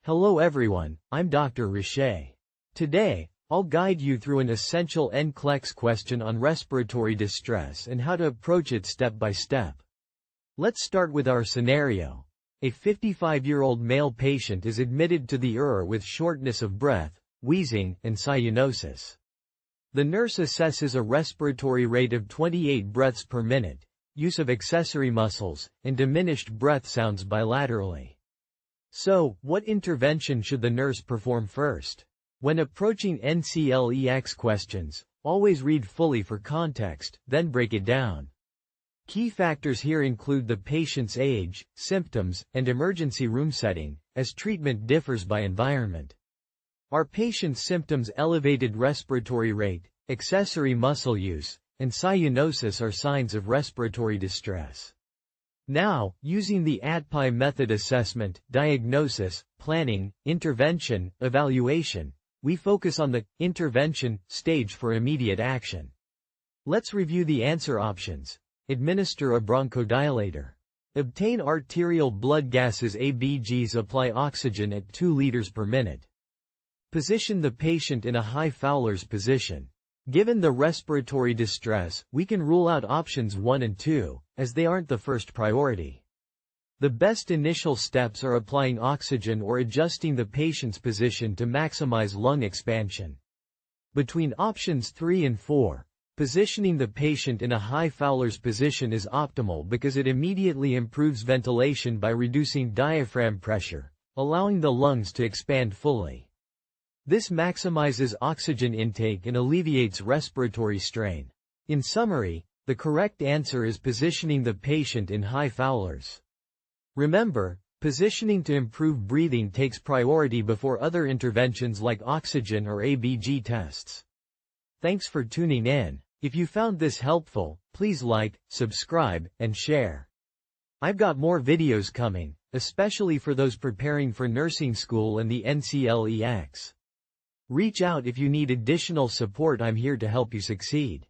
Hello everyone, I'm Dr. Richet. Today, I'll guide you through an essential NCLEX question on respiratory distress and how to approach it step by step. Let's start with our scenario. A 55-year-old male patient is admitted to the ER with shortness of breath, wheezing, and cyanosis. The nurse assesses a respiratory rate of 28 breaths per minute, use of accessory muscles, and diminished breath sounds bilaterally. So, what intervention should the nurse perform first? When approaching NCLEX questions, always read fully for context, then break it down. Key factors here include the patient's age, symptoms, and emergency room setting, as treatment differs by environment. Are patient's symptoms elevated respiratory rate, accessory muscle use, and cyanosis are signs of respiratory distress? Now, using the ADPIE method assessment, diagnosis, planning, intervention, evaluation, we focus on the intervention stage for immediate action. Let's review the answer options. Administer a bronchodilator. Obtain arterial blood gases ABGs. Apply oxygen at 2 liters per minute. Position the patient in a high Fowler's position. Given the respiratory distress, we can rule out options 1 and 2, as they aren't the first priority. The best initial steps are applying oxygen or adjusting the patient's position to maximize lung expansion. Between options 3 and 4, positioning the patient in a high Fowler's position is optimal because it immediately improves ventilation by reducing diaphragm pressure, allowing the lungs to expand fully. This maximizes oxygen intake and alleviates respiratory strain. In summary, the correct answer is positioning the patient in high Fowler's. Remember, positioning to improve breathing takes priority before other interventions like oxygen or ABG tests. Thanks for tuning in. If you found this helpful, please like, subscribe, and share. I've got more videos coming, especially for those preparing for nursing school and the NCLEX. Reach out if you need additional support. I'm here to help you succeed.